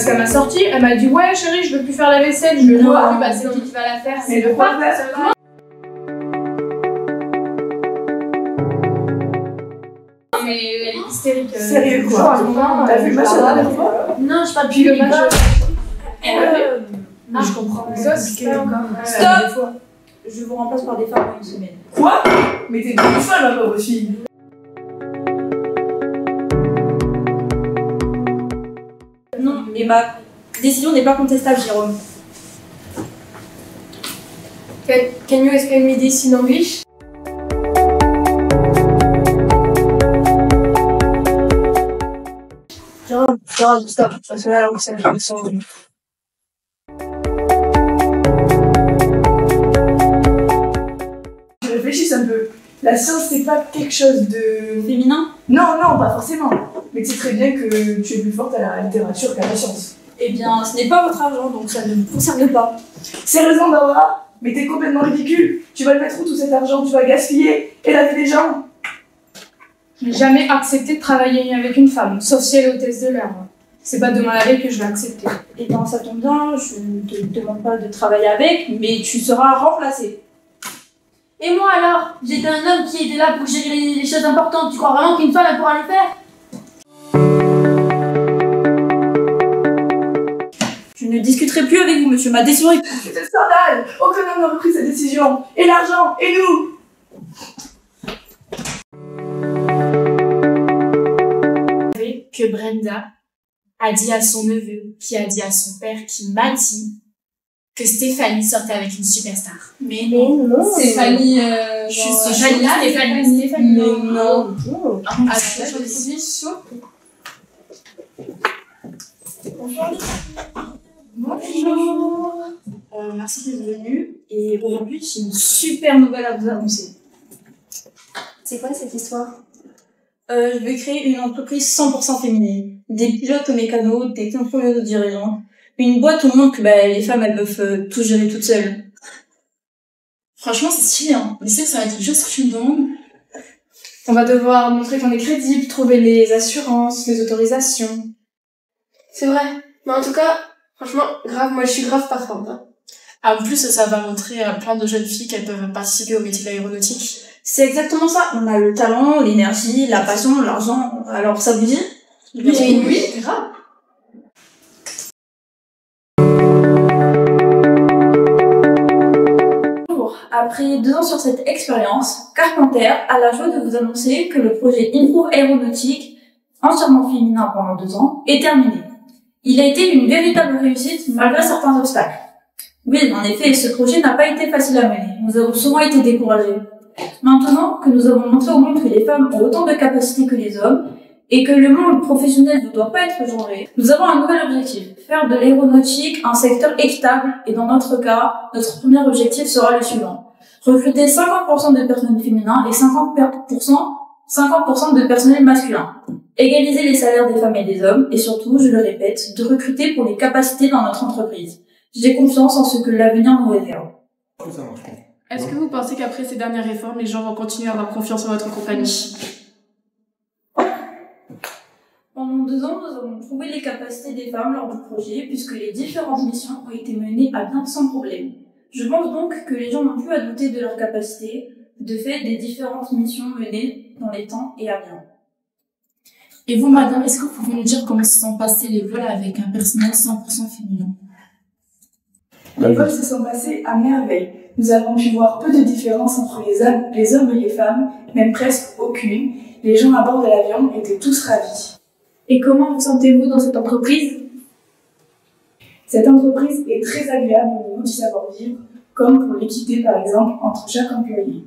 Parce qu'elle m'a sorti, elle m'a dit ouais chérie, je veux plus faire la vaisselle. Je lui ai dit bah c'est qui va la faire. C'est le pas faire. Mais elle est hystérique. Sérieux quoi? T'as vu le match la dernière fois? Non, je parle plus le match. Non, je comprends. Stop! Je vous remplace par des femmes en une semaine. Quoi? Mais t'es devenue folle là, pauvre fille. Non, mais ma décision n'est pas contestable, Jérôme. Can you explain me this in English? Jérôme, stop. Parce que là, c'est la leçon. Je réfléchis un peu. La science, c'est pas quelque chose de... Féminin? Non, pas forcément. Mais tu sais très bien que tu es plus forte à la littérature qu'à la science. Eh bien, ce n'est pas votre argent, donc ça ne me concerne pas. Sérieusement, Barbara? Mais t'es complètement ridicule. Tu vas le mettre où tout cet argent? Tu vas gaspiller et la vie des gens? Je n'ai jamais accepté de travailler avec une femme, sauf si elle est hôtesse de l'air. C'est pas demain la veille que je vais accepter. Eh bien, ça tombe bien, je ne te demande pas de travailler avec, mais tu seras remplacé. Et moi alors? J'étais un homme qui était là pour gérer les choses importantes. Tu crois vraiment qu'une femme elle pourra le faire? Je ne discuterai plus avec vous, monsieur. Ma décision est... C'est un scandale. Aucun homme n'aurait pris cette décision. Et l'argent, et nous. Que Brenda a dit à son neveu, qui a dit à son père, qui m'a dit que Stéphanie sortait avec une superstar. Mais non. Stéphanie, Stéphanie. Mais non. Ah, je suis chaud. Bonjour. Merci d'être venu. Et aujourd'hui, j'ai une super nouvelle à vous annoncer. C'est quoi cette histoire? Je vais créer une entreprise 100% féminine. Des pilotes mécanos, des contrôleurs de dirigeants. Une boîte où montre que les femmes, elles peuvent tout gérer toutes seules. Franchement, c'est stylé, hein. Mais c'est que ça va être juste ce que tu me demandes. On va devoir montrer qu'on est crédible, trouver les assurances, les autorisations. C'est vrai. Mais en tout cas, franchement, grave, moi je suis grave partante. Hein. En plus, ça va montrer à plein de jeunes filles qu'elles peuvent participer au métier de l'aéronautique. C'est exactement ça. On a le talent, l'énergie, la passion, l'argent. Alors, ça vous dit? Oui, grave. Après 2 ans sur cette expérience, Carpenter a la joie de vous annoncer que le projet Impro Aéronautique, entièrement féminin pendant 2 ans, est terminé. Il a été une véritable réussite malgré certains obstacles. Oui, en effet, ce projet n'a pas été facile à mener. Nous avons souvent été découragés. Maintenant que nous avons montré au monde que les femmes ont autant de capacités que les hommes et que le monde professionnel ne doit pas être genré, nous avons un nouvel objectif, faire de l'aéronautique un secteur équitable et dans notre cas, notre premier objectif sera le suivant. Recruter 50% de personnel féminin et 50% de personnel masculin. Égaliser les salaires des femmes et des hommes et surtout, je le répète, de recruter pour les capacités dans notre entreprise. J'ai confiance en ce que l'avenir nous réserve. Est-ce que vous pensez qu'après ces dernières réformes, les gens vont continuer à avoir confiance en votre compagnie? Pendant 2 ans, nous avons prouvé les capacités des femmes lors du projet puisque les différentes missions ont été menées à bien sans problème. Je pense donc que les gens n'ont plus à douter de leurs capacités, de fait des différentes missions menées dans les temps et à bien. Et vous, madame, est-ce que vous pouvez nous dire comment se sont passés les vols avec un personnel 100% féminin? Les vols se sont passés à merveille. Nous avons pu voir peu de différence entre les hommes et les femmes, même presque aucune. Les gens à bord de l'avion étaient tous ravis. Et comment vous sentez-vous dans cette entreprise? Cette entreprise est très agréable au niveau du savoir-vivre, comme pour l'équité par exemple entre chaque employé.